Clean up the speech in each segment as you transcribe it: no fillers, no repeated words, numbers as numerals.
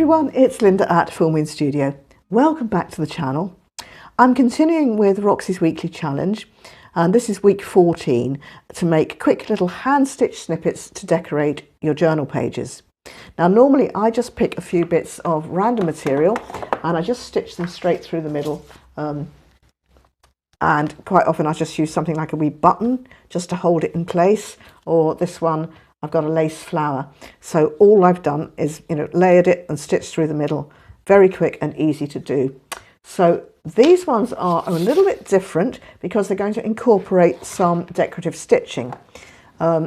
everyone, it's Linda at Full Moon Studio. Welcome back to the channel. I'm continuing with Roxy's weekly challenge, and this is week 14 to make quick little hand stitch snippets to decorate your journal pages. Now normally I just pick a few bits of random material and I just stitch them straight through the middle, and quite often I just use something like a wee button just to hold it in place, or this one I've got a lace flower. So all I've done is, layered it and stitched through the middle. Very quick and easy to do. So these ones are a little bit different because they're going to incorporate some decorative stitching.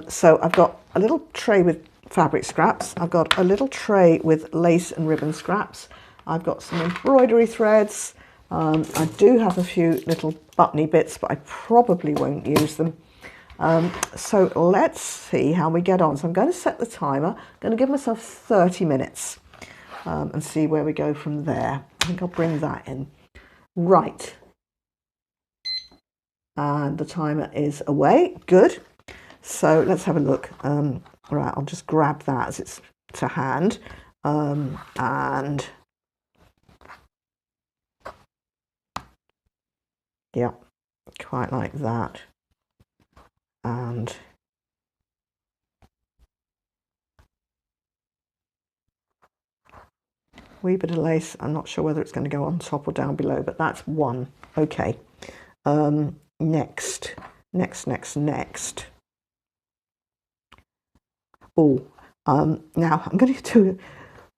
So I've got a little tray with fabric scraps. I've got a little tray with lace and ribbon scraps. I've got some embroidery threads. I do have a few little buttony bits, but I probably won't use them. So let's see how we get on. So I'm going to set the timer. I'm going to give myself 30 minutes and see where we go from there. I think I'll bring that in. Right. And the timer is away. Good. So let's have a look. Right, I'll just grab that as it's to hand. And yeah, quite like that. And wee bit of lace. I'm not sure whether it's going to go on top or down below, but that's one. Okay. Next. Oh, now I'm going to do,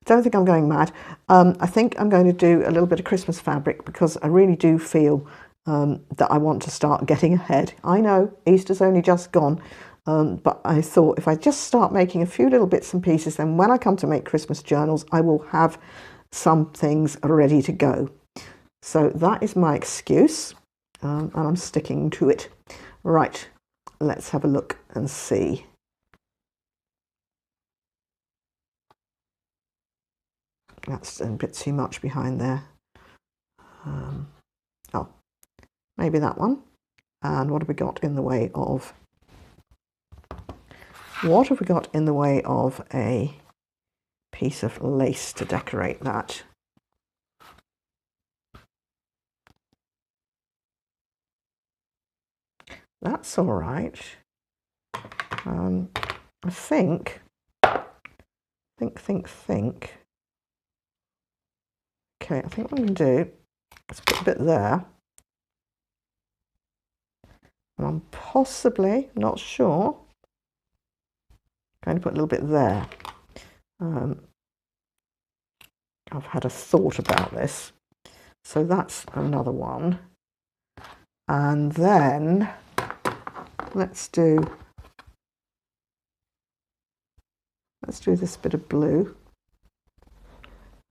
don't think I'm going mad. I think I'm going to do a little bit of Christmas fabric because I really do feel that I want to start getting ahead. I know Easter's only just gone, but I thought if I just start making a few little bits and pieces, then when I come to make Christmas journals, I will have some things ready to go. So that is my excuse, and I'm sticking to it. Right, let's have a look and see. That's a bit too much behind there. Oh, maybe that one. And what have we got in the way of? What have we got in the way of a piece of lace to decorate that? That's all right. I think. Okay, I think what I'm going to do is put a bit there. And I'm possibly, not sure, going to put a little bit there. I've had a thought about this. So that's another one. And then let's do this bit of blue.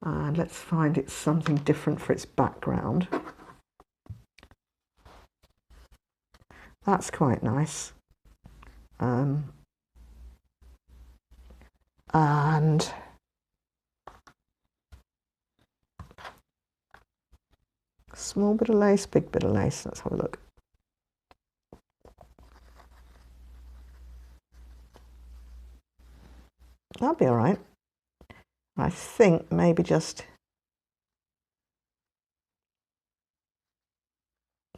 And let's find it something different for its background. That's quite nice. And small bit of lace, big bit of lace. Let's have a look. That'll be all right. I think maybe just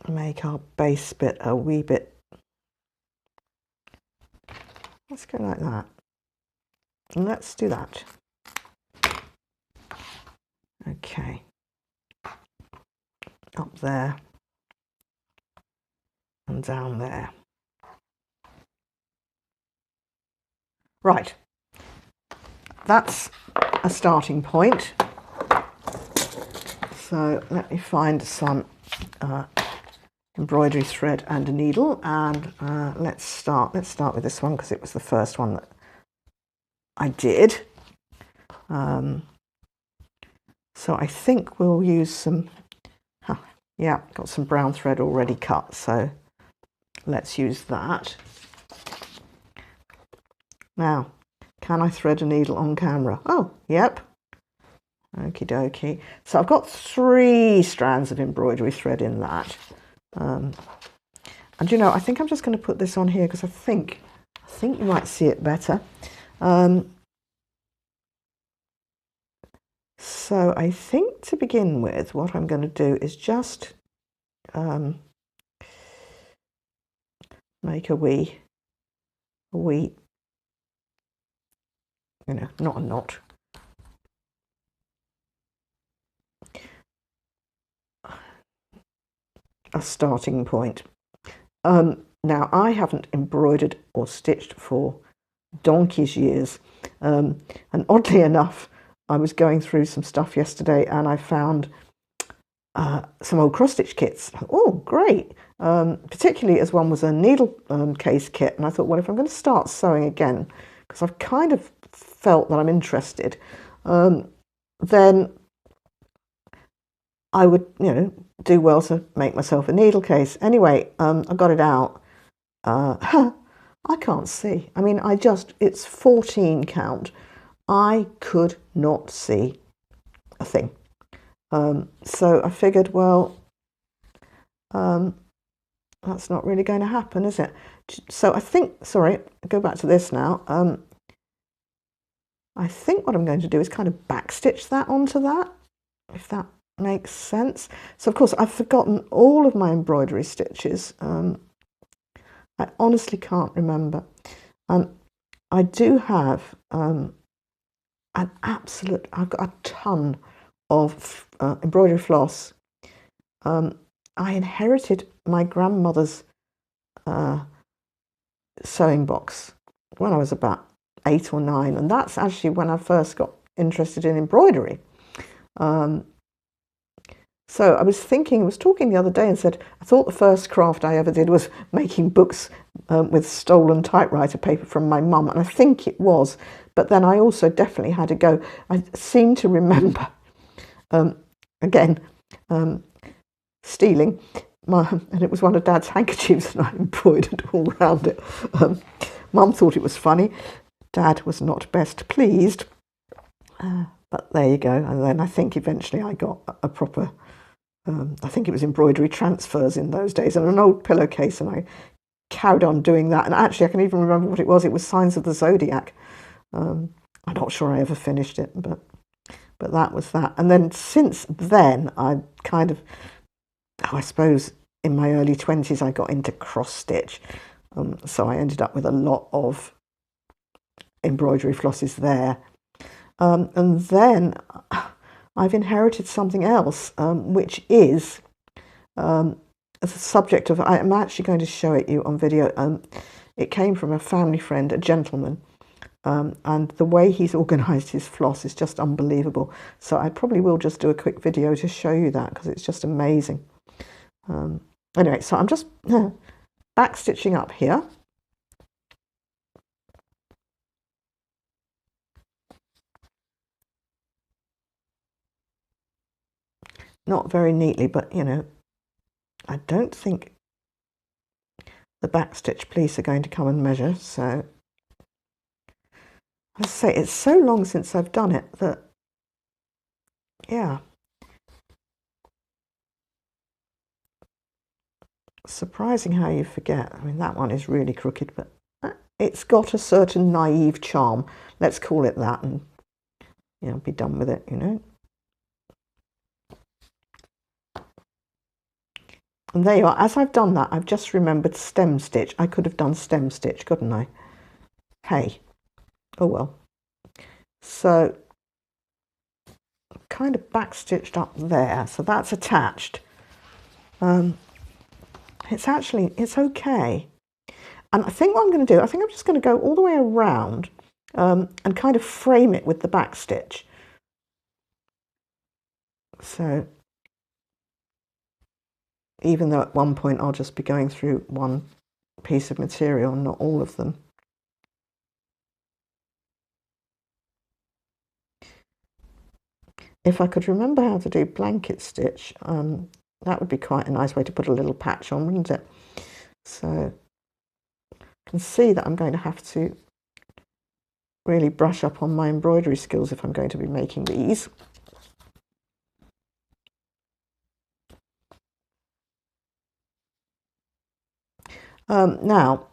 make our base bit a wee bit. Let's go like that. And let's do that. Okay. Up there and down there. Right. That's a starting point. So let me find some embroidery thread and a needle, and let's start with this one because it was the first one that I did. So I think we'll use some, yeah, got some brown thread already cut, so let's use that. Now, can I thread a needle on camera? Oh, yep. Okie dokie. So I've got 3 strands of embroidery thread in that. And I think I'm just going to put this on here because I think you might see it better. So I think to begin with, what I'm going to do is just make a wee, you know, not a knot. A starting point. Now, I haven't embroidered or stitched for donkey's years. And oddly enough, I was going through some stuff yesterday and I found some old cross-stitch kits. Oh, great. Particularly as one was a needle case kit. And I thought, well, if I'm going to start sewing again, because I've kind of felt that I'm interested, then I would, you know, do well to make myself a needle case. Anyway, I got it out. I can't see. I mean, it's 14 count. I could not see a thing. So I figured, well, that's not really going to happen, is it? So I think, sorry, go back to this now. I think what I'm going to do is kind of backstitch that onto that, if that makes sense. So of course I've forgotten all of my embroidery stitches. I honestly can't remember. I do have I've got a ton of embroidery floss. I inherited my grandmother's sewing box when I was about 8 or 9, and that's actually when I first got interested in embroidery. So I was talking the other day and said, I thought the first craft I ever did was making books with stolen typewriter paper from my mum, and I think it was. But then I also definitely had a go. I seem to remember, again, stealing, and it was one of Dad's handkerchiefs and I embroidered all around it. Mum thought it was funny. Dad was not best pleased. But there you go. And then I think eventually I got a proper, I think it was embroidery transfers in those days, and an old pillowcase, and I carried on doing that. And actually I can even remember what it was. It was Signs of the Zodiac. I'm not sure I ever finished it, but that was that. And then since then, I kind of, I suppose in my early 20s, I got into cross stitch. So I ended up with a lot of embroidery flosses there. And then I've inherited something else, which is the subject of, I'm actually going to show it you on video. It came from a family friend, a gentleman, and the way he's organised his floss is just unbelievable. So I probably will just do a quick video to show you that, because it's just amazing. Anyway, so I'm just back stitching up here. Not very neatly, but you know, I don't think the backstitch police are going to come and measure. So as I say, it's so long since I've done it that, yeah, surprising how you forget. I mean, that one is really crooked, but it's got a certain naive charm. Let's call it that, and you know, be done with it, you know. And there you are. As I've done that, I've just remembered stem stitch. I could have done stem stitch, couldn't I? Hey, oh well. So kind of backstitched up there, so that's attached. It's okay. And I think what I'm going to do, I think I'm just going to go all the way around and kind of frame it with the backstitch. So even though at one point I'll just be going through one piece of material, not all of them. If I could remember how to do blanket stitch, that would be quite a nice way to put a little patch on, wouldn't it? So you can see that I'm going to have to really brush up on my embroidery skills if I'm going to be making these. Now,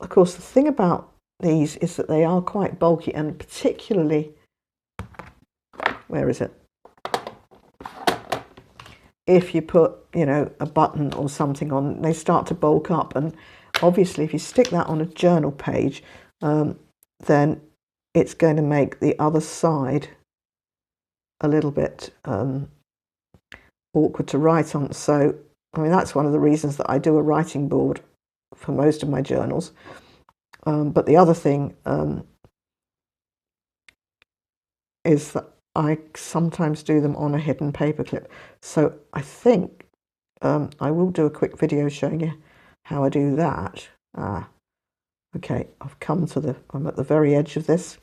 of course, the thing about these is that they are quite bulky, and particularly, where is it? if you put, you know, a button or something on, they start to bulk up. And obviously if you stick that on a journal page, then it's going to make the other side a little bit awkward to write on. So, I mean, that's one of the reasons that I do a writing board for most of my journals. But the other thing is that I sometimes do them on a hidden paperclip. So I think I will do a quick video showing you how I do that. Okay, I'm at the very edge of this.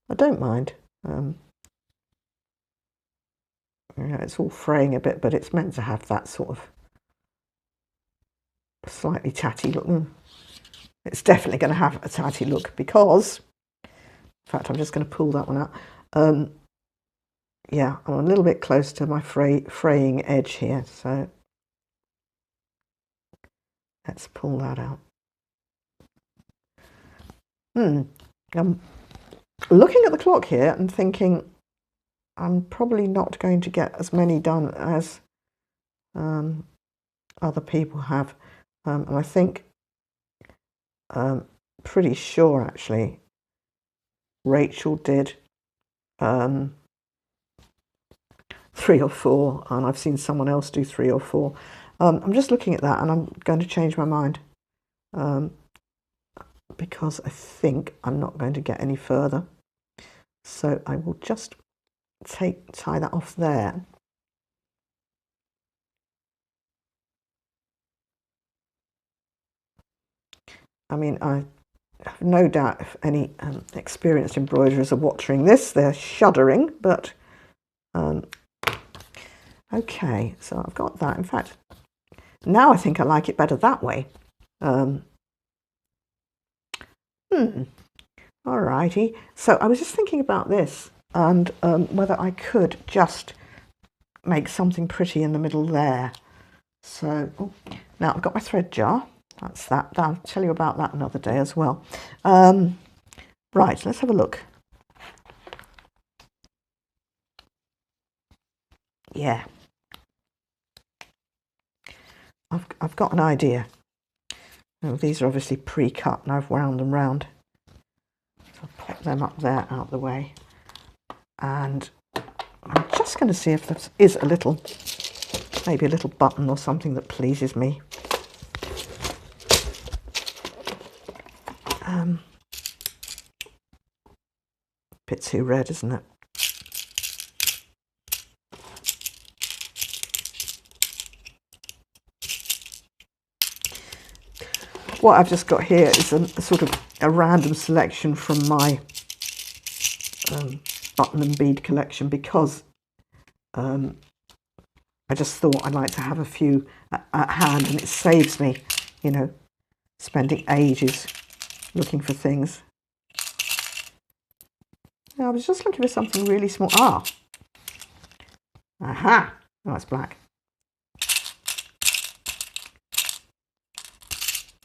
I don't mind. Yeah, it's all fraying a bit, but it's meant to have that sort of slightly tatty look. It's definitely going to have a tatty look because, in fact, I'm just going to pull that one out. Yeah, I'm a little bit close to my fraying edge here, so let's pull that out. I'm looking at the clock here and thinking I'm probably not going to get as many done as other people have. And I think, pretty sure actually, Rachel did 3 or 4, and I've seen someone else do 3 or 4. I'm just looking at that and I'm going to change my mind because I think I'm not going to get any further. So I will just tie that off there. I mean, I have no doubt if any experienced embroiderers are watching this, they're shuddering, but okay, so I've got that. In fact, now I think I like it better that way. Alrighty, so I was just thinking about this and whether I could just make something pretty in the middle there. So now I've got my thread jar. That's that. I'll tell you about that another day as well. Right, let's have a look. Yeah, I've got an idea. Oh, these are obviously pre-cut and I've wound them round. So I'll pop them up there out the way. And I'm just going to see if there is a little, maybe a little button or something that pleases me. Bit too red, isn't it? What I've just got here is a sort of a random selection from my button and bead collection because I just thought I'd like to have a few at hand, and it saves me, you know, spending ages looking for things. I was just looking for something really small. Aha! Oh, it's black.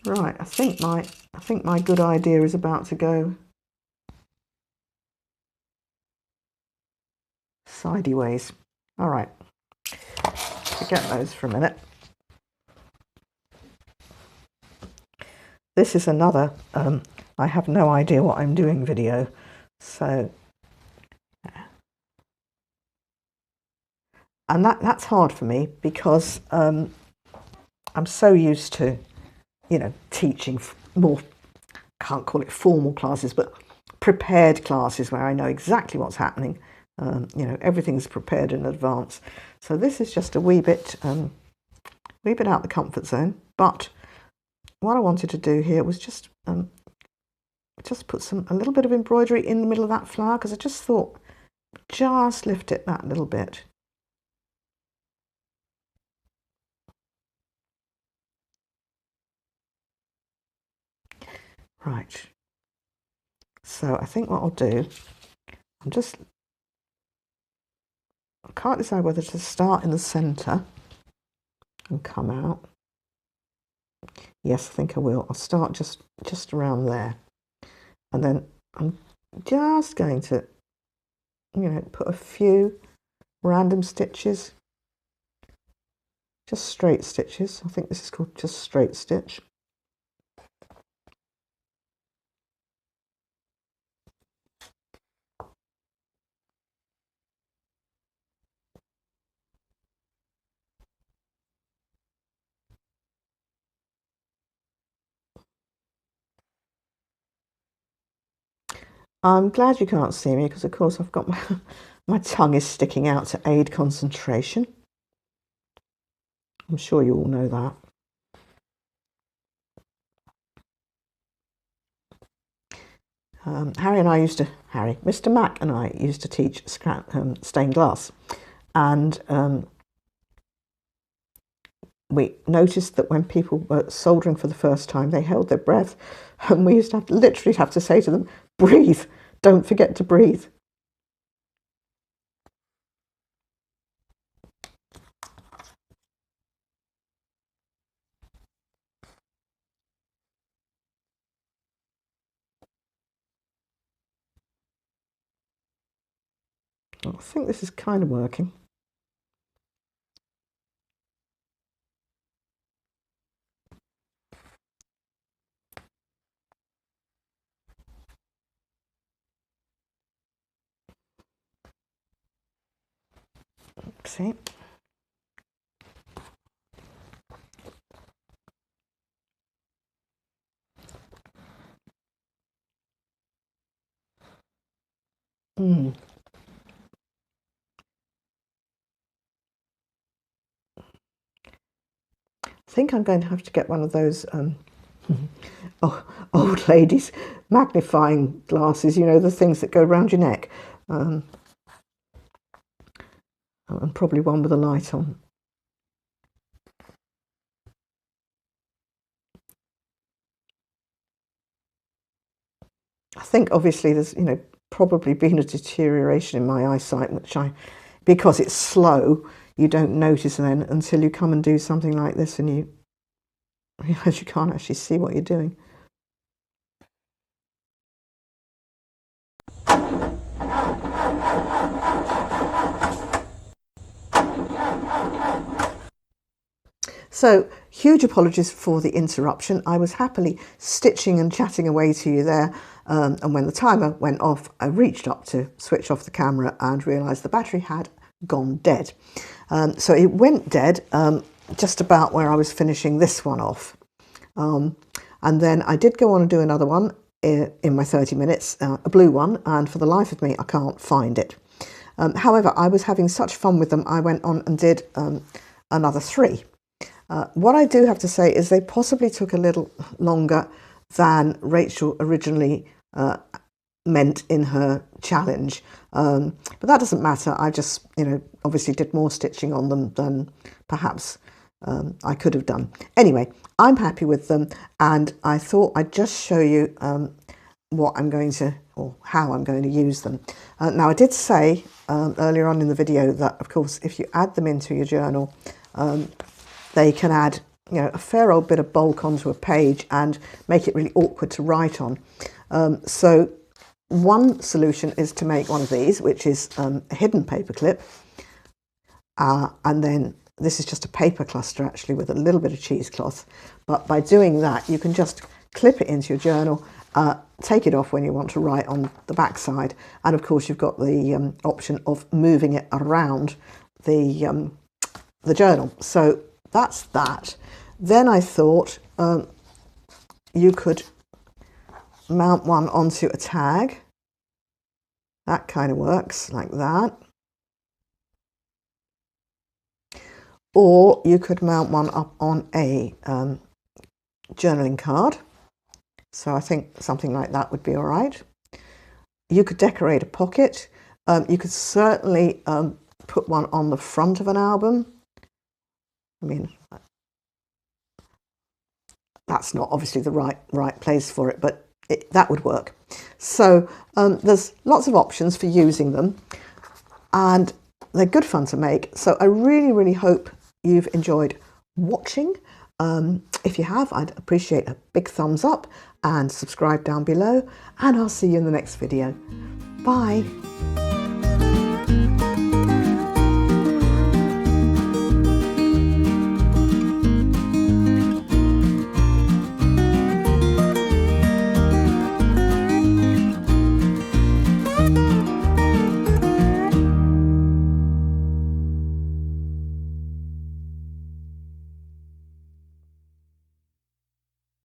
Right, I think my good idea is about to go sideways. All right, forget those for a minute. This is another I have no idea what I'm doing video, so and that's hard for me because I'm so used to, you know, teaching more, can't call it formal classes, but prepared classes where I know exactly what's happening. You know, everything's prepared in advance. So this is just a wee bit out the comfort zone. But what I wanted to do here was just put a little bit of embroidery in the middle of that flower, because I just thought, just lift it that little bit. Right. So I think what I'll do, I can't decide whether to start in the centre and come out. Yes, I think I will. I'll start just around there, and then I'm just going to, you know, put a few random stitches just straight stitches. I think this is called just straight stitch. I'm glad you can't see me because, of course, I've got my tongue is sticking out to aid concentration. I'm sure you all know that. Mr. Mac and I used to teach stained glass, and we noticed that when people were soldering for the first time, they held their breath, and we used to literally have to say to them, breathe, don't forget to breathe. I think this is kind of working. See? I think I'm going to have to get one of those old ladies magnifying glasses, you know, the things that go around your neck, and probably one with a light on. I think obviously there's, you know, probably been a deterioration in my eyesight, which because it's slow, you don't notice then until you come and do something like this and you realise you can't actually see what you're doing. So, huge apologies for the interruption. I was happily stitching and chatting away to you there, and when the timer went off, I reached up to switch off the camera and realised the battery had gone dead. So it went dead just about where I was finishing this one off. And then I did go on and do another one in my 30 minutes, a blue one, and for the life of me, I can't find it. However, I was having such fun with them, I went on and did another 3. What I do have to say is they possibly took a little longer than Rachel originally meant in her challenge, but that doesn't matter. I just, you know, obviously did more stitching on them than perhaps I could have done. Anyway, I'm happy with them, and I thought I'd just show you what I'm going to, or how I'm going to use them. Now, I did say earlier on in the video that, of course, if you add them into your journal, they can add, you know, a fair old bit of bulk onto a page and make it really awkward to write on. So one solution is to make one of these, which is a hidden paper clip. And then this is just a paper cluster actually with a little bit of cheesecloth. But by doing that, you can just clip it into your journal, take it off when you want to write on the back side. And of course, you've got the option of moving it around the journal. So that's that. Then I thought you could mount one onto a tag. That kind of works like that. Or you could mount one up on a journaling card. So I think something like that would be all right. You could decorate a pocket. You could certainly put one on the front of an album. I mean, that's not obviously the right place for it, but that would work. So there's lots of options for using them, and they're good fun to make. So I really, really hope you've enjoyed watching. If you have, I'd appreciate a big thumbs up and subscribe down below, and I'll see you in the next video. Bye.